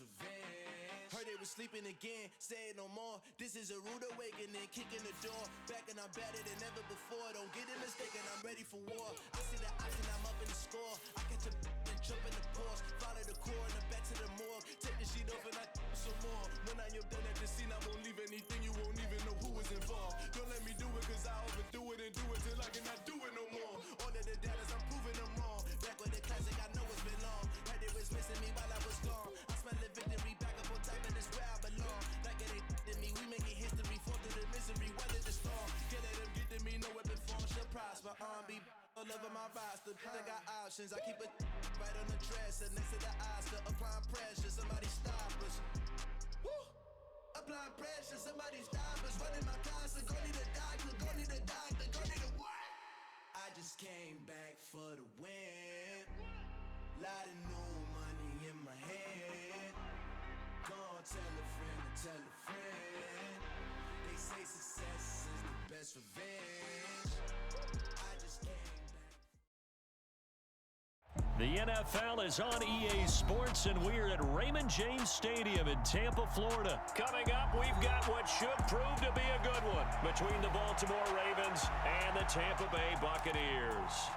revenge. Heard they was sleeping again, say it no more. This is a rude awakening, kicking the door. Back and I'm better than ever before. Don't get it mistaken, I'm ready for war. I see the option, I'm up in the score. I catch a and jump in the Porsche. Follow the core and the back to the morgue. Take the sheet off and I some more. When I am done at the scene, I won't leave anything. You won't even know who was involved. Don't let me do it, cause I overdo it and do it till I cannot do it no more. All of the data's, I'm proving them wrong. Back with the classic, I know it's been long. Heard it was missing me while I was gone. I smell the victory back up on top, and it's where I belong. Like it ain't to me, we making history. Fall through the misery, weather the storm. Get at them, get to me, no weapon form should prosper. Be all over my roster. I got options, I keep it right on the dresser. Next to the Oscar, applying pressure. Somebody stop us. Woo! Applying pressure, somebody stop us. Running my closet, go need a doctor, go need a doctor, go need a what? I just came back for the win. Lot of new money in my hand. Go on, tell a friend and tell a friend. They say success is the best revenge. I just came back. The NFL is on EA Sports, and we're at Raymond James Stadium in Tampa, Florida. Coming up, we've got what should prove to be a good one between the Baltimore Ravens and the Tampa Bay Buccaneers.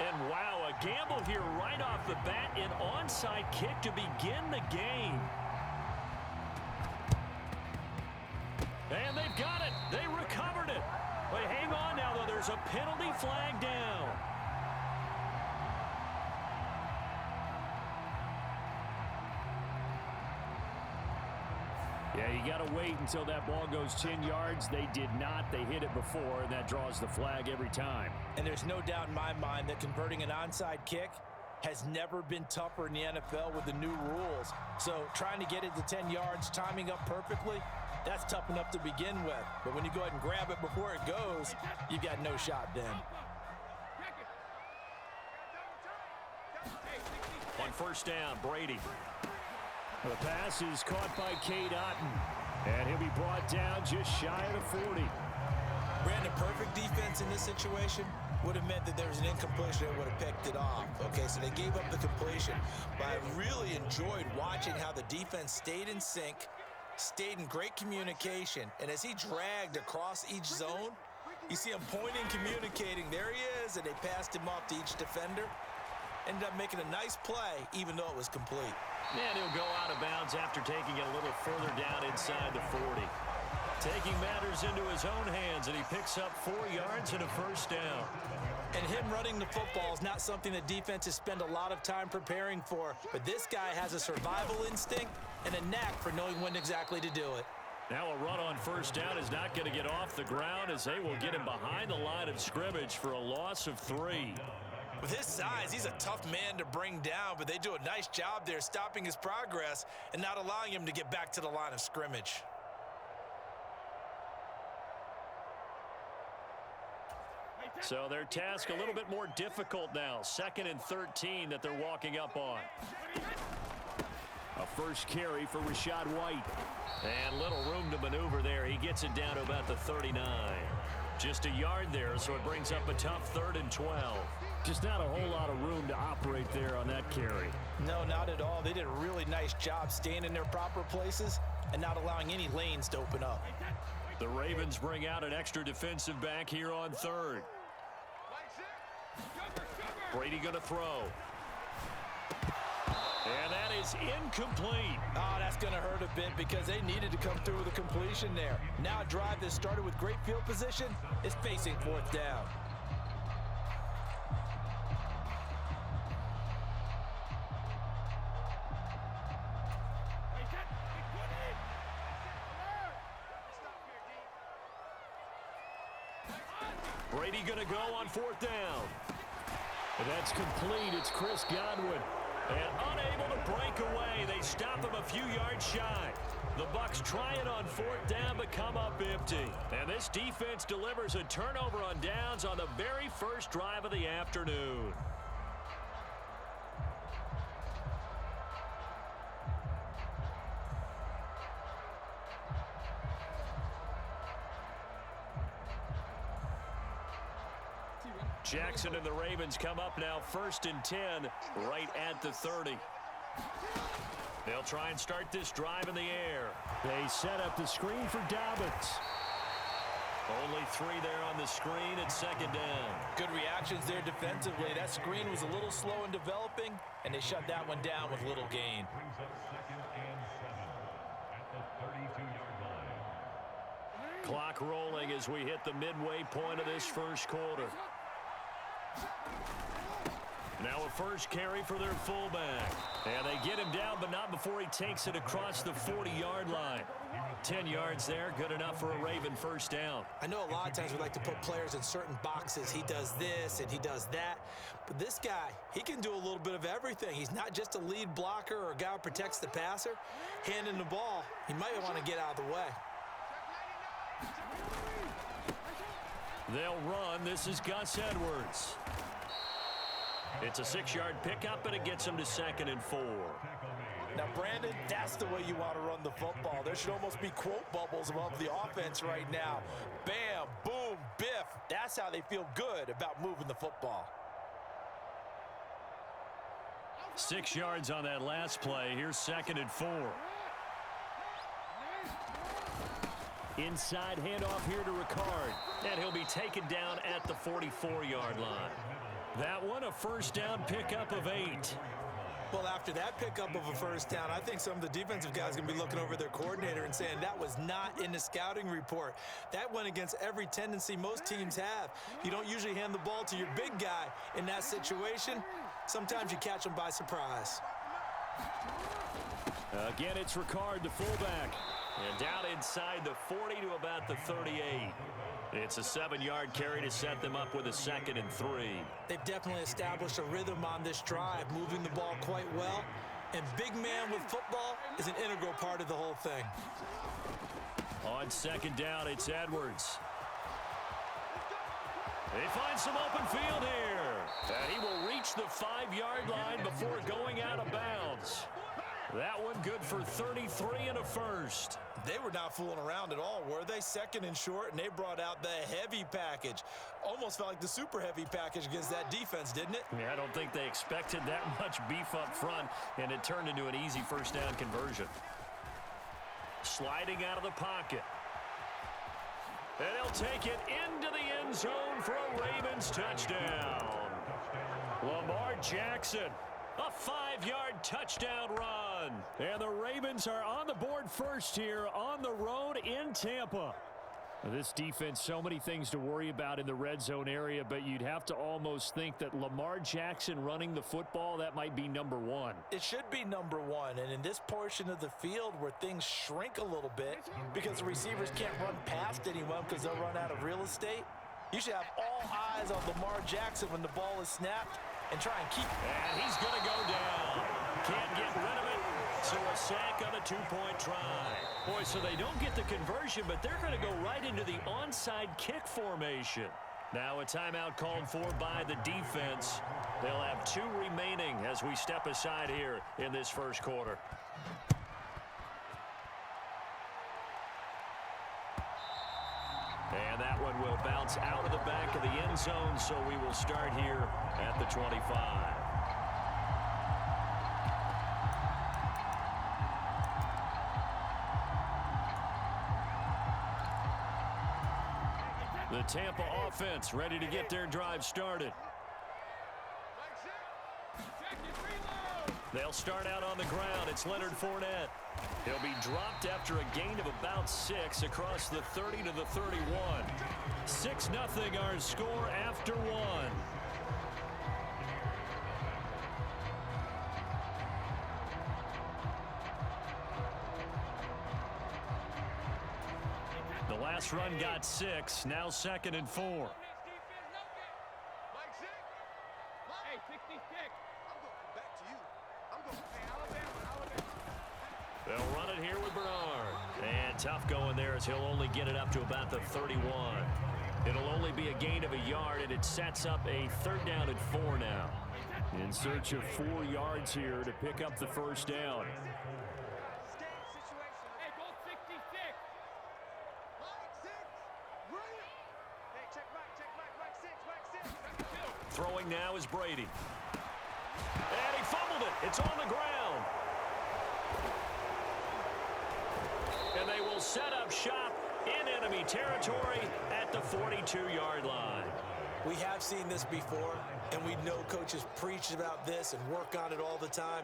And wow, a gamble here right off the bat, an onside kick to begin the game. And they've got it. They recovered it. But hang on now, though. There's a penalty flag down. Yeah, you got to wait until that ball goes 10 yards. They did not. They hit it before, and that draws the flag every time. And there's no doubt in my mind that converting an onside kick has never been tougher in the NFL with the new rules. So trying to get it to 10 yards, timing up perfectly, that's tough enough to begin with. But when you go ahead and grab it before it goes, you got no shot then. On first down, Brady. The pass is caught by Cade Otton, and he'll be brought down just shy of the 40. Brandon, perfect defense in this situation would have meant that there was an incompletion that would have picked it off. Okay, so they gave up the completion. But I really enjoyed watching how the defense stayed in sync, stayed in great communication, and as he dragged across each zone, you see him pointing, communicating. There he is, and they passed him off to each defender. Ended up making a nice play, even though it was complete. And he'll go out of bounds after taking it a little further down inside the 40. Taking matters into his own hands, and he picks up 4 yards and a first down. And him running the football is not something that defenses spend a lot of time preparing for. But this guy has a survival instinct and a knack for knowing when exactly to do it. Now a run on first down is not going to get off the ground, as they will get him behind the line of scrimmage for a loss of 3. With his size, he's a tough man to bring down, but they do a nice job there stopping his progress and not allowing him to get back to the line of scrimmage. So their task a little bit more difficult now. 2nd and 13 that they're walking up on. A first carry for Rachaad White. And little room to maneuver there. He gets it down to about the 39. Just a yard there, so it brings up a tough 3rd and 12. Just not a whole lot of room to operate there on that carry. No, not at all. They did a really nice job staying in their proper places and not allowing any lanes to open up. The Ravens bring out an extra defensive back here on 3rd. Brady going to throw. And that is incomplete. Oh, that's going to hurt a bit because they needed to come through with a completion there. Now a drive that started with great field position is facing 4th down. Brady going to go on 4th down. And that's complete. It's Chris Godwin. And unable to break away. They stop him a few yards shy. The Bucs try it on 4th down, but come up empty. And this defense delivers a turnover on downs on the very first drive of the afternoon. Jackson and the Ravens come up now 1st and 10 right at the 30. They'll try and start this drive in the air. They set up the screen for Dobbins. Only 3 there on the screen at 2nd down. Good reactions there defensively. That screen was a little slow in developing, and they shut that one down with little gain. Clock rolling as we hit the midway point of this first quarter. Now a first carry for their fullback. And they get him down, but not before he takes it across the 40-yard line. 10 yards there, good enough for a Raven first down. I know a lot of times we like to put players in certain boxes. He does this and he does that. But this guy, he can do a little bit of everything. He's not just a lead blocker or a guy who protects the passer. Handing the ball, he might want to get out of the way. They'll run. This is Gus Edwards. It's a 6-yard pickup, and it gets him to 2nd and 4. Now, Brandon, that's the way you want to run the football. There should almost be quote bubbles above the offense right now. Bam, boom, biff. That's how they feel good about moving the football. 6 yards on that last play. Here's 2nd and 4. Inside handoff here to Ricard. And he'll be taken down at the 44-yard line. That one, a first down pickup of 8. Well, after that pickup of a first down, I think some of the defensive guys are going to be looking over their coordinator and saying that was not in the scouting report. That went against every tendency most teams have. You don't usually hand the ball to your big guy in that situation. Sometimes you catch them by surprise. Again, it's Ricard, the fullback. And down inside the 40 to about the 38. It's a 7-yard carry to set them up with a 2nd and 3. They've definitely established a rhythm on this drive, moving the ball quite well. And big man with football is an integral part of the whole thing. On 2nd down, it's Edwards. They find some open field here. And he will reach the 5-yard line before going out of bounds. That one good for 33 and a first. They were not fooling around at all, were they? 2nd and short, and they brought out the heavy package. Almost felt like the super heavy package against that defense, didn't it? Yeah, I don't think they expected that much beef up front, and it turned into an easy first down conversion. Sliding out of the pocket. And they'll take it into the end zone for a Ravens touchdown. Lamar Jackson. A 5-yard touchdown run. And the Ravens are on the board first here on the road in Tampa. This defense, so many things to worry about in the red zone area, but you'd have to almost think that Lamar Jackson running the football, that might be number 1. It should be number 1, and in this portion of the field where things shrink a little bit because the receivers can't run past anyone because they'll run out of real estate, you should have all eyes on Lamar Jackson when the ball is snapped and try and keep it. And he's going to go down. Can't get rid of it. So a sack on a 2-point try. Boy, so they don't get the conversion, but they're going to go right into the onside kick formation. Now a timeout called for by the defense. They'll have 2 remaining as we step aside here in this first quarter. And that one will bounce out of the back of the end zone, so we will start here at the 25. The Tampa offense ready to get their drive started. They'll start out on the ground. It's Leonard Fournette. He'll be dropped after a gain of about 6 across the 30 to the 31. 6-0 our score after 1. The last run got 6. Now 2nd and 4. They'll run it here with Bernard. And tough going there as he'll only get it up to about the 31. It'll only be a gain of a yard, and it sets up a 3rd down and 4 now. In search of 4 yards here to pick up the first down. Throwing now is Brady. And he fumbled it. It's on the ground. And they will set up shop in enemy territory at the 42-yard line. We have seen this before, and we know coaches preach about this and work on it all the time.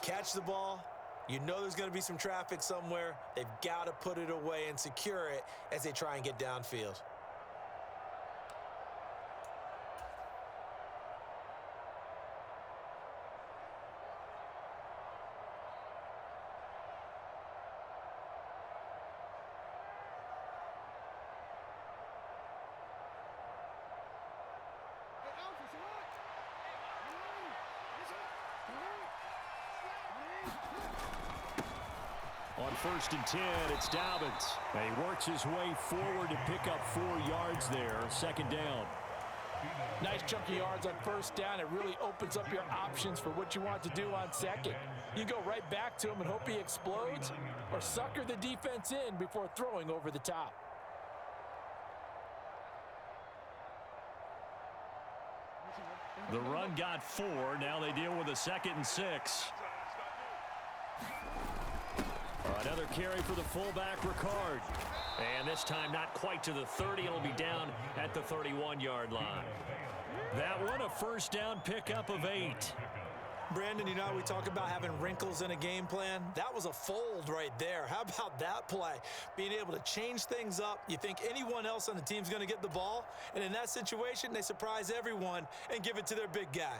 Catch the ball. You know there's going to be some traffic somewhere. They've got to put it away and secure it as they try and get downfield. On 1st and 10, it's Dobbins. And he works his way forward to pick up 4 yards there. 2nd down. Nice chunky yards on 1st down. It really opens up your options for what you want to do on 2nd. You go right back to him and hope he explodes, or sucker the defense in before throwing over the top. The run got 4. Now they deal with a 2nd and 6. Another carry for the fullback, Ricard. And this time not quite to the 30. It'll be down at the 31-yard line. That one, a 1st down pickup of 8. Brandon, you know how we talk about having wrinkles in a game plan? That was a fold right there. How about that play? Being able to change things up. You think anyone else on the team's going to get the ball, and in that situation, they surprise everyone and give it to their big guy.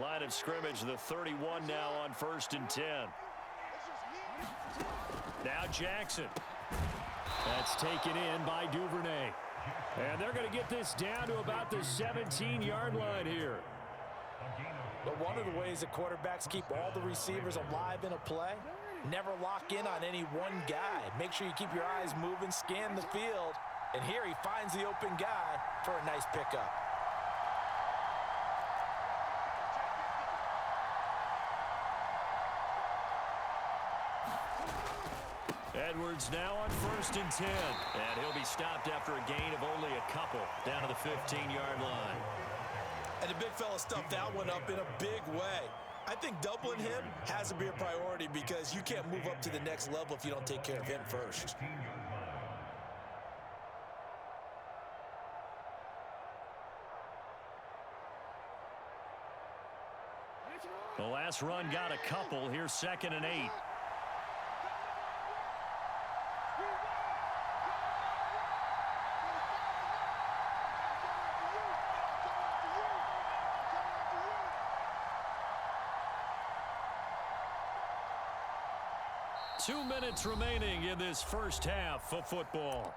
Line of scrimmage, the 31 now on 1st and 10. Now Jackson. That's taken in by Duvernay. And they're going to get this down to about the 17-yard line here. But one of the ways that quarterbacks keep all the receivers alive in a play, never lock in on any one guy. Make sure you keep your eyes moving, scan the field, and here he finds the open guy for a nice pickup. Edwards now on 1st and 10. And he'll be stopped after a gain of only a couple down to the 15-yard line. And the big fella stuffed that one up in a big way. I think doubling him has to be a priority because you can't move up to the next level if you don't take care of him first. The last run got a couple. Here's 2nd and 8. Two minutes remaining in this first half of football.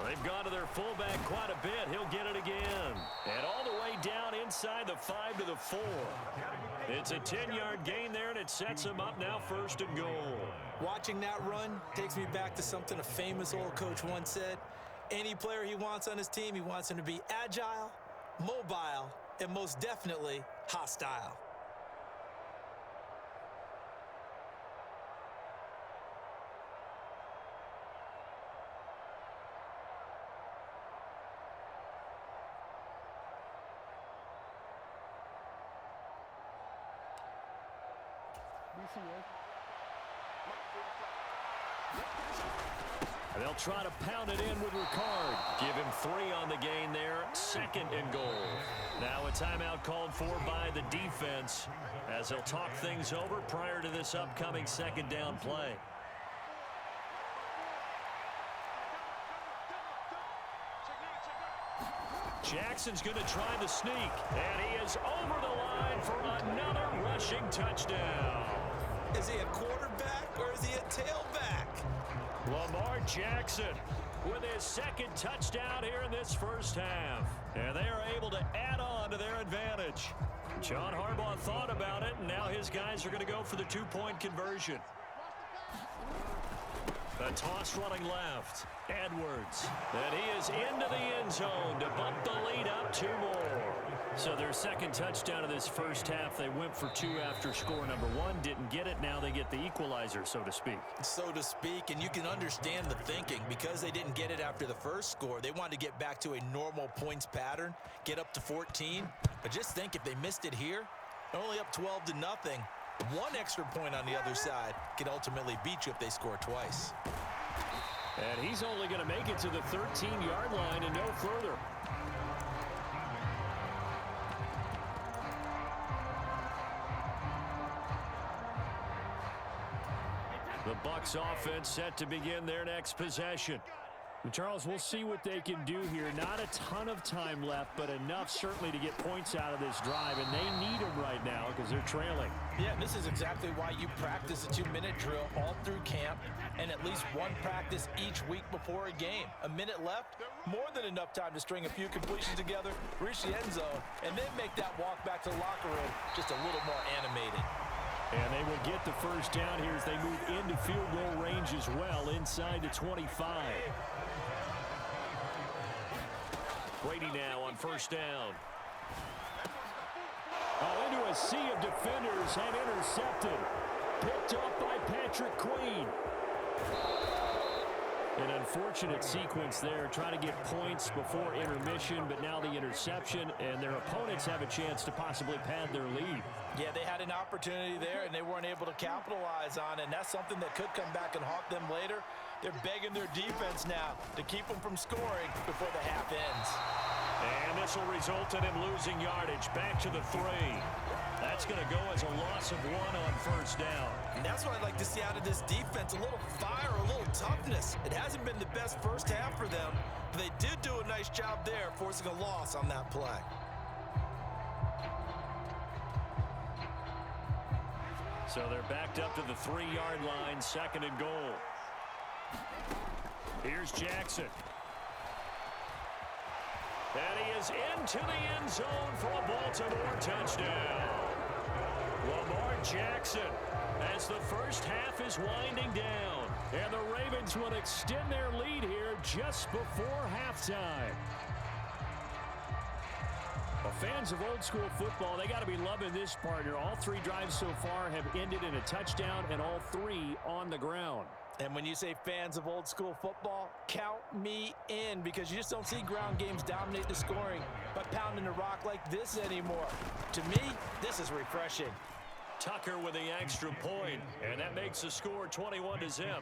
They've gone to their fullback quite a bit. He'll get it again. And all the way down inside the 5 to the 4. It's a 10-yard gain there, and it sets him up now 1st and goal. Watching that run takes me back to something a famous old coach once said. Any player he wants on his team, he wants him to be agile, mobile, and most definitely hostile. And they'll try to pound it in with Ricard. Give him 3 on the gain there. 2nd and goal. Now a timeout called for by the defense as they'll talk things over prior to this upcoming 2nd down play. Jackson's going to try the sneak, and he is over the line for another rushing touchdown. Is he a quarterback or is he a tailback? Lamar Jackson with his 2nd touchdown here in this first half. And they are able to add on to their advantage. John Harbaugh thought about it, and now his guys are going to go for the 2-point conversion. A toss running left. Edwards. And he is into the end zone to bump the lead up 2 more. So their second touchdown of this first half, they went for 2 after score number 1. Didn't get it. Now they get the equalizer, so to speak. So to speak, and you can understand the thinking. Because they didn't get it after the first score, they wanted to get back to a normal points pattern, get up to 14. But just think, if they missed it here, they're only up 12-0. 1 extra point on the other side can ultimately beat you if they score twice. And he's only going to make it to the 13-yard line and no further. The Bucs offense set to begin their next possession. And Charles, we'll see what they can do here. Not a ton of time left, but enough certainly to get points out of this drive, and they need them right now because they're trailing. Yeah, this is exactly why you practice a 2-minute drill all through camp and at least 1 practice each week before a game. A minute left, more than enough time to string a few completions together, reach the end zone, and then make that walk back to the locker room just a little more animated. And they will get the first down here as they move into field goal range as well, inside the 25. Brady now on first down. Oh, into a sea of defenders and intercepted. Picked off by Patrick Queen. An unfortunate sequence there, trying to get points before intermission, but now the interception, and their opponents have a chance to possibly pad their lead. Yeah, they had an opportunity there, and they weren't able to capitalize on it, and that's something that could come back and haunt them later. They're begging their defense now to keep them from scoring before the half ends. And this will result in him losing yardage. Back to the 3. That's going to go as a loss of 1 on first down. And that's what I'd like to see out of this defense, a little fire, a little toughness. It hasn't been the best first half for them, but they did do a nice job there, forcing a loss on that play. So they're backed up to the 3-yard line, 2nd and goal. Here's Jackson. And he is into the end zone for a Baltimore touchdown. Lamar Jackson, as the first half is winding down. And the Ravens will extend their lead here just before halftime. Well, fans of old school football, they got to be loving this partner. All 3 drives so far have ended in a touchdown, and all 3 on the ground. And when you say fans of old school football, count me in, because you just don't see ground games dominate the scoring by pounding the rock like this anymore. To me, this is refreshing. Tucker with the extra point, and that makes the score 21-0.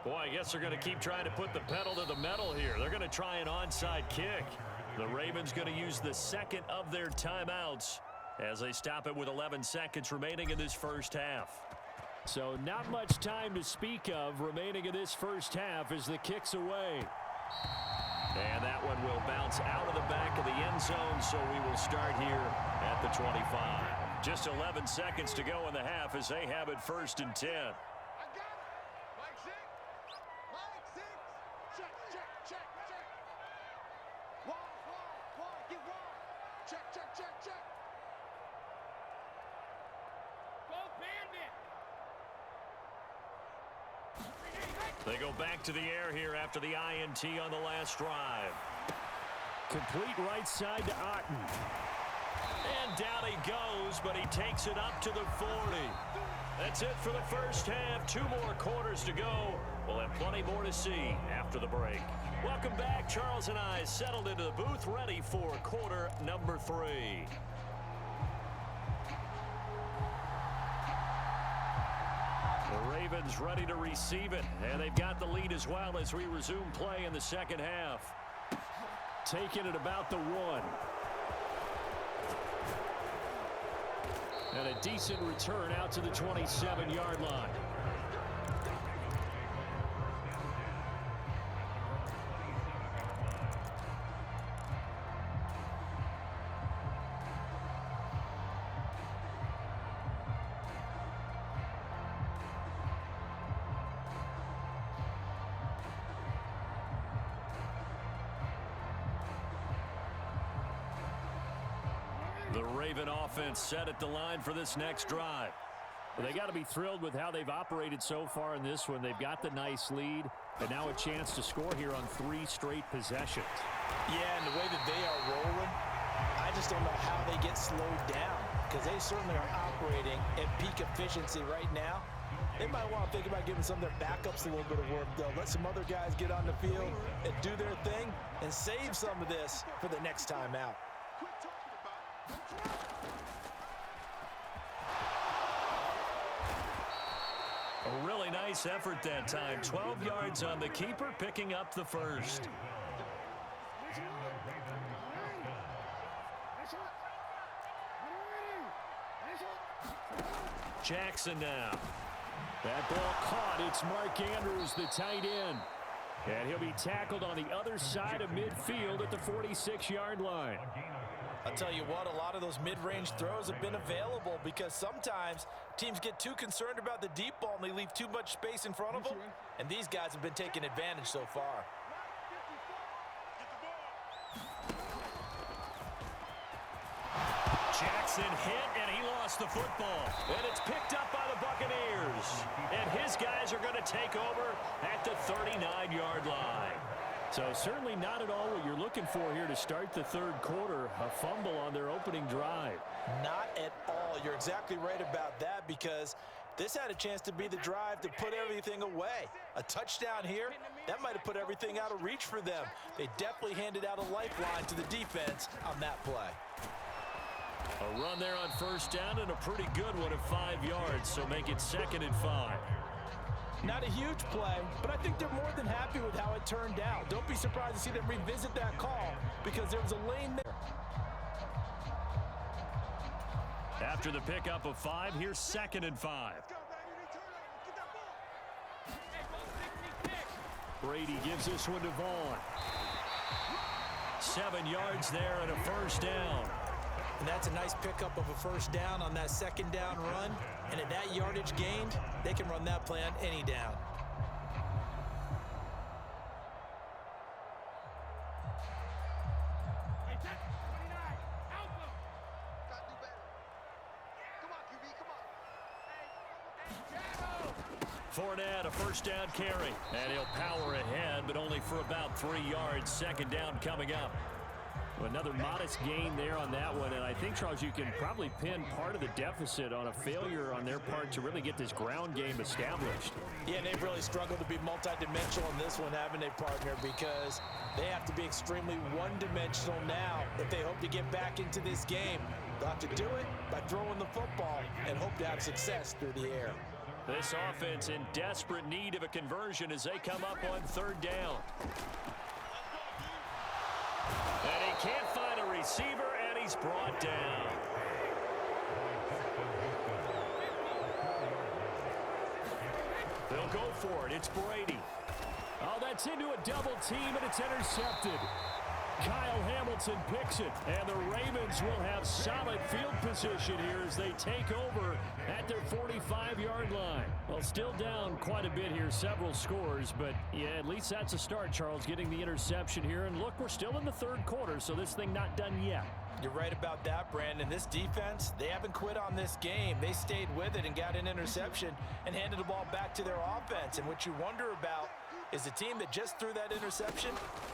Boy, I guess they're going to keep trying to put the pedal to the metal here. They're going to try an onside kick. The Ravens going to use the 2nd of their timeouts as they stop it with 11 seconds remaining in this first half. So not much time to speak of remaining in this first half as the kick's away. And that one will bounce out of the back of the end zone, so we will start here at the 25. Just 11 seconds to go in the half as they have it 1st and 10. They go back to the air here after the INT on the last drive. Complete right side to Otten. And down he goes, but he takes it up to the 40. That's it for the first half. 2 more quarters to go. We'll have plenty more to see after the break. Welcome back. Charles and I settled into the booth, ready for quarter number 3. The Ravens ready to receive it, and they've got the lead as well as we resume play in the second half. Taking it about the 1. And a decent return out to the 27-yard line. The Raven offense set at the line for this next drive. Well, they got to be thrilled with how they've operated so far in this one. They've got the nice lead, and now a chance to score here on 3 straight possessions. Yeah, and the way that they are rolling, I just don't know how they get slowed down, because they certainly are operating at peak efficiency right now. They might want to think about giving some of their backups a little bit of work, though. Let some other guys get on the field and do their thing and save some of this for the next time out. A really nice effort that time. 12 yards on the keeper, picking up the first. Jackson now. That ball caught. It's Mark Andrews, the tight end. And he'll be tackled on the other side of midfield at the 46-yard line. I'll tell you what, a lot of those mid-range throws have been available because sometimes teams get too concerned about the deep ball and they leave too much space in front of them. And these guys have been taking advantage so far. Jackson hit, and he lost the football. And it's picked up by the Buccaneers. And his guys are going to take over at the 39-yard line. So certainly not at all what you're looking for here to start the third quarter. A fumble on their opening drive. Not at all. You're exactly right about that, because this had a chance to be the drive to put everything away. A touchdown here, that might have put everything out of reach for them. They definitely handed out a lifeline to the defense on that play. A run there on first down, and a pretty good one of 5 yards, so make it 2nd and 5. Not a huge play, but I think they're more than happy with how it turned out. Don't be surprised to see them revisit that call, because there was a lane there. After the pickup of 5, here's 2nd and 5. Brady gives this one to Vaughn. 7 yards there and a first down. And that's a nice pickup of a first down on that second down run. And at that yardage gained, they can run that play on any down. Fournette, a first down carry. And he'll power ahead, but only for about 3 yards. 2nd down coming up. Another modest gain there on that one, and I think, Charles, you can probably pin part of the deficit on a failure on their part to really get this ground game established. Yeah, they've really struggled to be multidimensional in this one, haven't they, partner? Because they have to be extremely one-dimensional now if they hope to get back into this game. They'll have to do it by throwing the football and hope to have success through the air. This offense in desperate need of a conversion as they come up on 3rd down. And he can't find a receiver, and he's brought down. They'll go for it. It's Brady. Oh, that's into a double team, and it's intercepted. Kyle Hamilton picks it, and the Ravens will have solid field position here as they take over at their 45-yard line. Well, still down quite a bit here, several scores, but yeah, at least that's a start, Charles, getting the interception here. And look, we're still in the 3rd quarter, so this thing not done yet. You're right about that, Brandon. This defense, they haven't quit on this game. They stayed with it and got an interception and handed the ball back to their offense. And what you wonder about is the team that just threw that interception,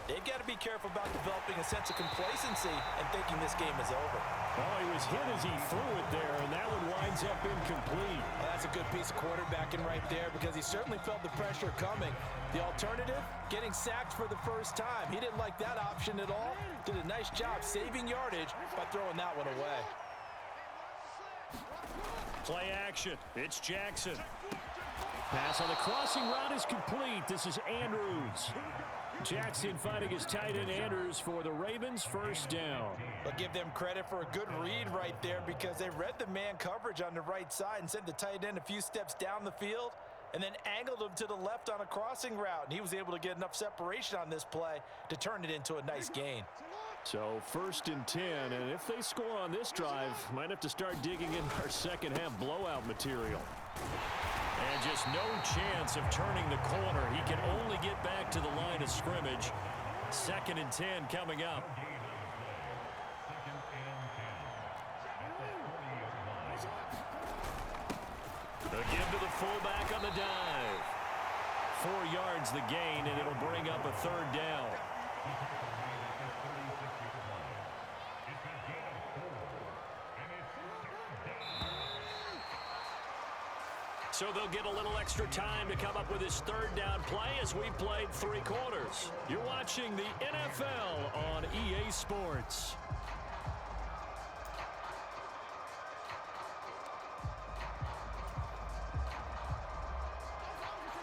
they've got to be careful about developing a sense of complacency and thinking this game is over. Oh, he was hit as he threw it there, and that one winds up incomplete. Well, that's a good piece of quarterbacking right there, because he certainly felt the pressure coming. The alternative, getting sacked for the first time. He didn't like that option at all. Did a nice job saving yardage by throwing that one away. Play action. It's Jackson. Pass on the crossing route is complete. This is Andrews. Jackson finding his tight end Andrews for the Ravens, first down. I'll give them credit for a good read right there, because they read the man coverage on the right side and sent the tight end a few steps down the field and then angled him to the left on a crossing route. And he was able to get enough separation on this play to turn it into a nice gain. So 1st and 10, and if they score on this drive, might have to start digging in our second half blowout material. And just no chance of turning the corner. He can only get back to the line of scrimmage. 2nd and 10 coming up. A give to the fullback on the dive. 4 yards the gain, and it'll bring up a third down. So they'll get a little extra time to come up with his third down play as we played 3 quarters. You're watching the NFL on EA Sports.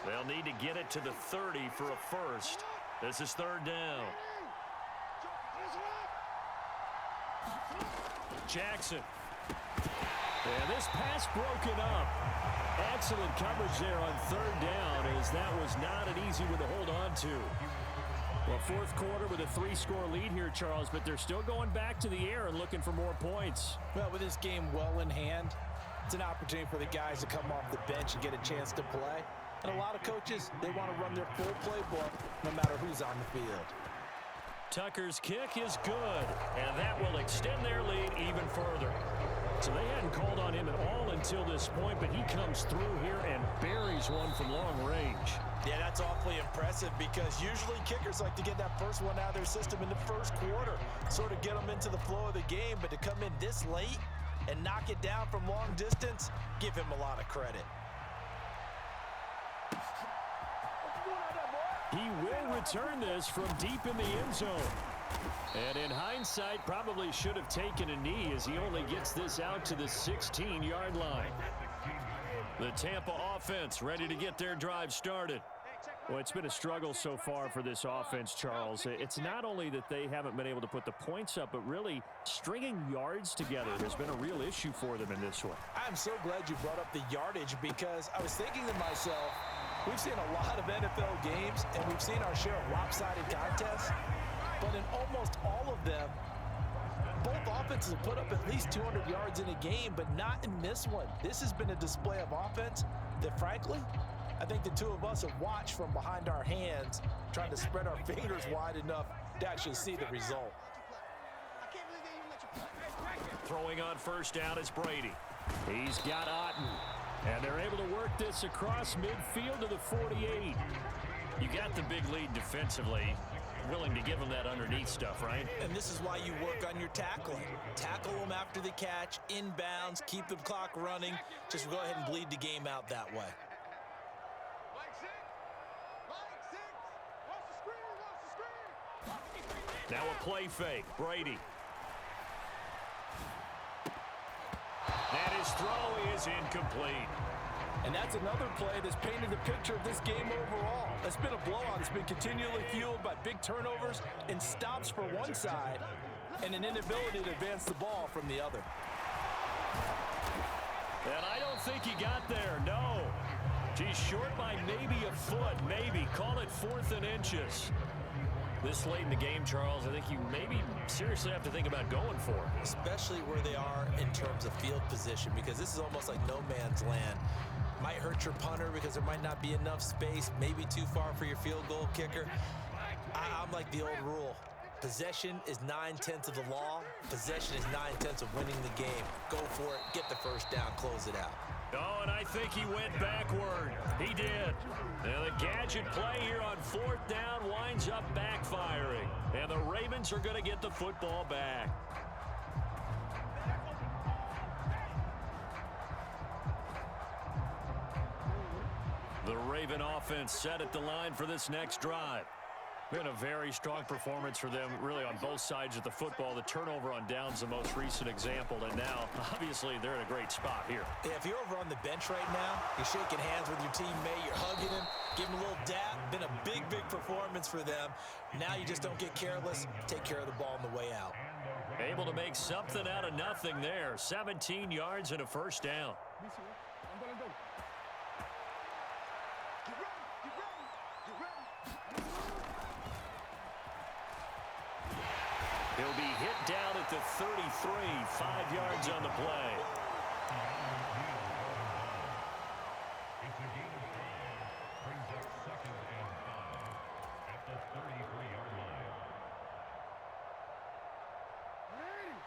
They'll need to get it to the 30 for a first. This is third down. Jackson. And this pass broken up. Excellent coverage there on third down, as that was not an easy one to hold on to. Well, fourth quarter with a 3-score lead here, Charles, but they're still going back to the air and looking for more points. Well, with this game well in hand, it's an opportunity for the guys to come off the bench and get a chance to play. And a lot of coaches, they want to run their full playbook no matter who's on the field. Tucker's kick is good, and that will extend their lead even further. So they hadn't called on him at all until this point, but he comes through here and buries one from long range. Yeah, that's awfully impressive because usually kickers like to get that first one out of their system in the first quarter, sort of get them into the flow of the game, but to come in this late and knock it down from long distance, give him a lot of credit. He will return this from deep in the end zone. And in hindsight, probably should have taken a knee as he only gets this out to the 16-yard line. The Tampa offense ready to get their drive started. Well, it's been a struggle so far for this offense, Charles. It's not only that they haven't been able to put the points up, but really stringing yards together has been a real issue for them in this one. I'm so glad you brought up the yardage because I was thinking to myself, we've seen a lot of NFL games and we've seen our share of lopsided contests, but in almost all of them, both offenses have put up at least 200 yards in a game, but not in this one. This has been a display of offense that, frankly, I think the two of us have watched from behind our hands, trying to spread our fingers wide enough to actually see the result. Throwing on first down is Brady. He's got Otten. And they're able to work this across midfield to the 48. You got the big lead defensively. Willing to give them that underneath stuff, right? And this is why you work on your tackling. Tackle them after the catch, inbounds, keep the clock running. Just go ahead and bleed the game out that way. Now a play fake. Brady. And his throw is incomplete. And that's another play that's painted the picture of this game overall. It's been a blowout. It's been continually fueled by big turnovers and stops for one side and an inability to advance the ball from the other. And I don't think he got there, no. He's short by maybe a foot, maybe. Call it 4th and inches. This late in the game, Charles, I think you maybe seriously have to think about going for it. Especially where they are in terms of field position, because this is almost like no man's land. Might hurt your punter because there might not be enough space, maybe too far for your field goal kicker. I'm like the old rule. Possession is 9/10 of the law. Possession is 9/10 of winning the game. Go for it, get the first down, close it out. Oh, and I think he went backward. He did. Now the gadget play here on 4th down winds up backfiring. And the Ravens are going to get the football back. The Raven offense set at the line for this next drive. Been a very strong performance for them, really, on both sides of the football. The turnover on downs, the most recent example, and now, obviously, they're in a great spot here. Yeah, if you're over on the bench right now, you're shaking hands with your teammate, you're hugging him, give him a little dap. Been a big, big performance for them. Now you just don't get careless. Take care of the ball on the way out. Able to make something out of nothing there. 17 yards and a first down. He'll be hit down at the 33, 5 yards on the play.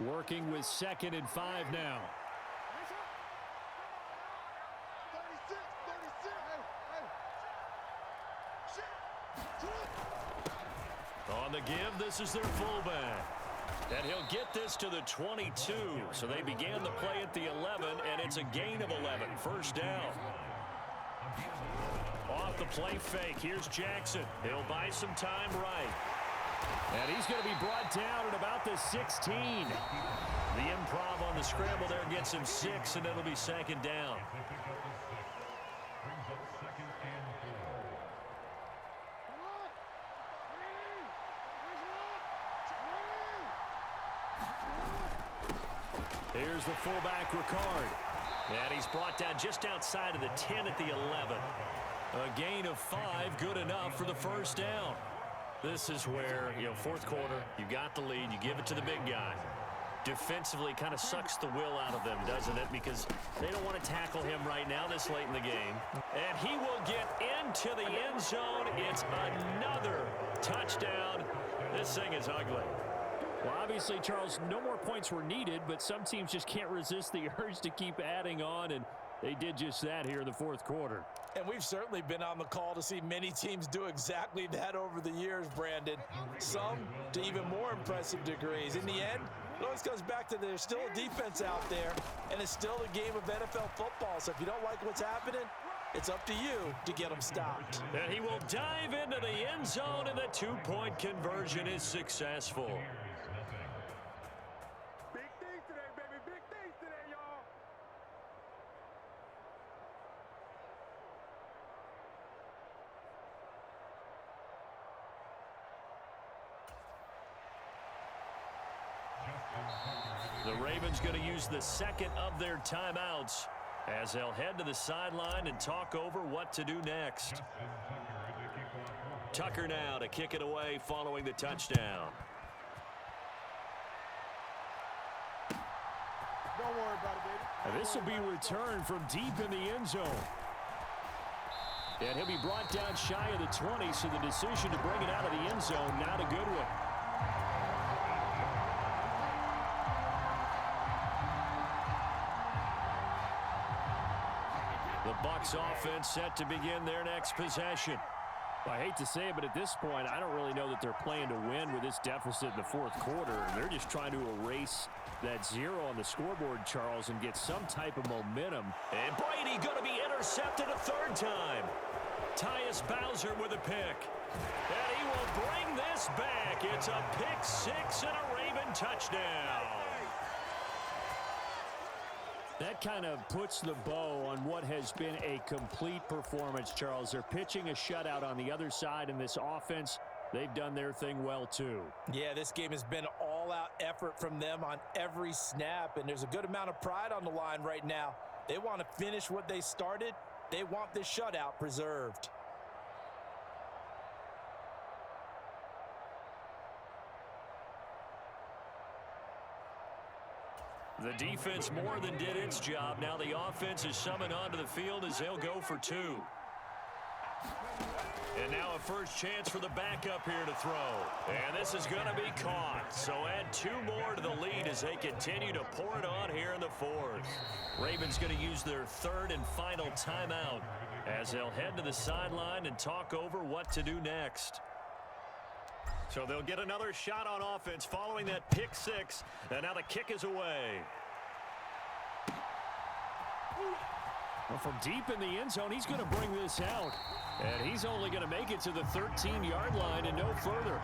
Working with 2nd and 5 now. On the give, this is their fullback. And he'll get this to the 22. So they began the play at the 11, and it's a gain of 11. First down. Off the play fake, here's Jackson. He'll buy some time right. And he's going to be brought down at about the 16. The improv on the scramble there gets him 6, and it'll be second down. Here's the fullback, Ricard. And he's brought down just outside of the 10 at the 11. A gain of 5, good enough for the first down. This is where, fourth quarter, you got the lead, you give it to the big guy. Defensively kind of sucks the will out of them, doesn't it? Because they don't want to tackle him right now this late in the game. And he will get into the end zone. It's another touchdown. This thing is ugly. Well, obviously, Charles, no more points were needed, but some teams just can't resist the urge to keep adding on, and they did just that here in the fourth quarter. And we've certainly been on the call to see many teams do exactly that over the years, Brandon. Some to even more impressive degrees. In the end, it always comes back to there's still a defense out there, and it's still a game of NFL football. So if you don't like what's happening, it's up to you to get them stopped. And he will dive into the end zone, and the two-point conversion is successful. The Ravens going to use the second of their timeouts as they'll head to the sideline and talk over what to do next. Tucker now to kick it away following the touchdown. Don't worry about it, baby. And this will be returned from deep in the end zone. And he'll be brought down shy of the 20, so the decision to bring it out of the end zone, not a good one. The Bucs offense set to begin their next possession. I hate to say it, but at this point, I don't really know that they're playing to win with this deficit in the fourth quarter. They're just trying to erase that 0 on the scoreboard, Charles, and get some type of momentum. And Brady going to be intercepted a third time. Tyus Bowser with a pick. And he will bring this back. It's a pick 6 and a Raven touchdown. That kind of puts the bow on what has been a complete performance, Charles. They're pitching a shutout on the other side, and this offense, they've done their thing well, too. Yeah, this game has been all-out effort from them on every snap, and there's a good amount of pride on the line right now. They want to finish what they started. They want this shutout preserved. The defense more than did its job. Now the offense is summoned onto the field as they'll go for 2. And now a first chance for the backup here to throw. And this is going to be caught. So add 2 more to the lead as they continue to pour it on here in the fourth. Ravens going to use their third and final timeout as they'll head to the sideline and talk over what to do next. So they'll get another shot on offense following that pick 6. And now the kick is away. Well, from deep in the end zone, he's going to bring this out. And he's only going to make it to the 13-yard line and no further.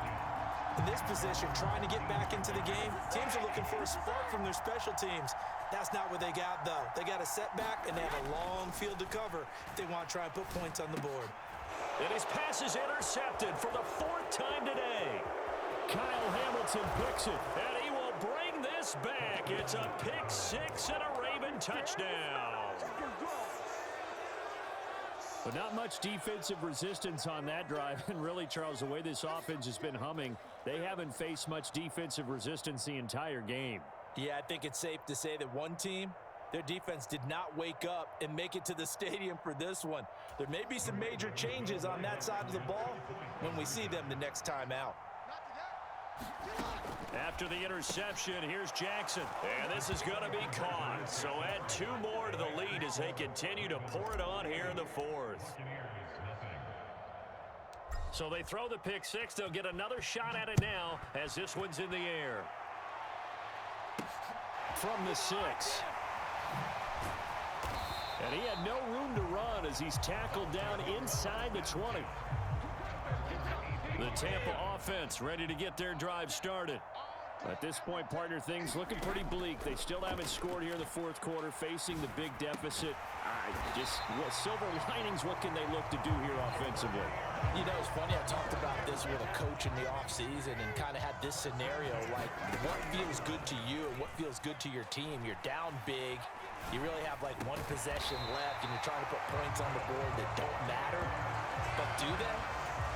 In this position, trying to get back into the game, teams are looking for a spark from their special teams. That's not what they got, though. They got a setback, and they have a long field to cover if they want to try and put points on the board. And his pass is intercepted for the 4th time today. Kyle Hamilton picks it. And he will bring this back. It's a pick 6 and a Raven touchdown. But not much defensive resistance on that drive. And really, Charles, the way this offense has been humming, they haven't faced much defensive resistance the entire game. Yeah, I think it's safe to say that one team, their defense did not wake up and make it to the stadium for this one. There may be some major changes on that side of the ball when we see them the next time out. After the interception, here's Jackson. And this is going to be caught. So add 2 more to the lead as they continue to pour it on here in the fourth. So they throw the pick six. They'll get another shot at it now as this one's in the air. From the 6. And he had no room to run as he's tackled down inside the 20. The Tampa offense ready to get their drive started. At this point, partner, things looking pretty bleak. They still haven't scored here in the fourth quarter, facing the big deficit. Silver linings, what can they look to do here offensively? You know, it's funny, I talked about this with a coach in the offseason and kind of had this scenario, like what feels good to you and what feels good to your team. You're down big. You really have like one possession left, and you're trying to put points on the board that don't matter. But do they?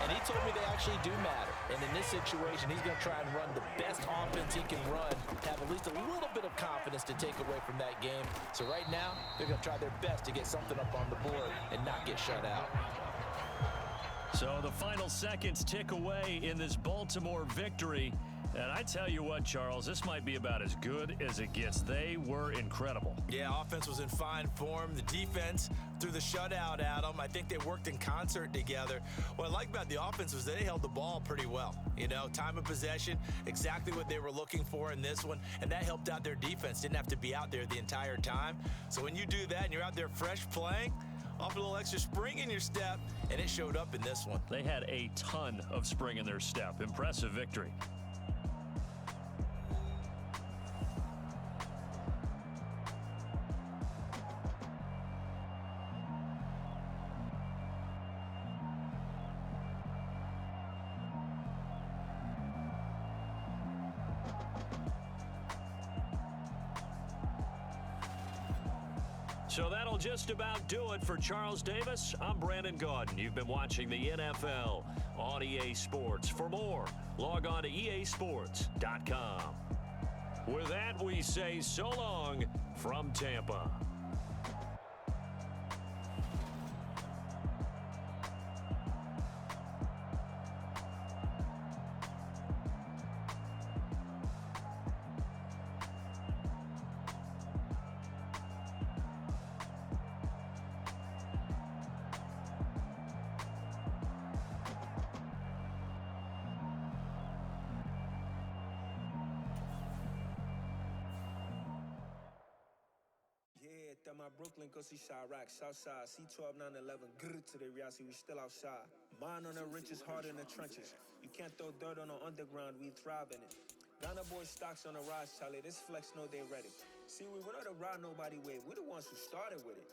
And he told me they actually do matter. And in this situation, he's going to try and run the best offense he can run, have at least a little bit of confidence to take away from that game. So right now, they're going to try their best to get something up on the board and not get shut out. So the final seconds tick away in this Baltimore victory. And I tell you what, Charles, this might be about as good as it gets. They were incredible. Yeah, offense was in fine form. The defense threw the shutout at them. I think they worked in concert together. What I like about the offense was they held the ball pretty well. You know, time of possession, exactly what they were looking for in this one, and that helped out their defense. Didn't have to be out there the entire time. So when you do that and you're out there fresh playing, off a little extra spring in your step, and it showed up in this one. They had a ton of spring in their step. Impressive victory. So that'll just about do it for Charles Davis. I'm Brandon Gaudin. You've been watching the NFL on EA Sports. For more, log on to easports.com. With that, we say so long from Tampa. My Brooklyn, go see Chirac, Southside, C12, 911, grrr to the reality, we still outside. Mine on the riches, hard in the trenches. You can't throw dirt on the underground, we thrive in it. Ghana boys stocks on the rise, Charlie, this flex know they ready. See, we don't ride nobody way, we the ones who started with it.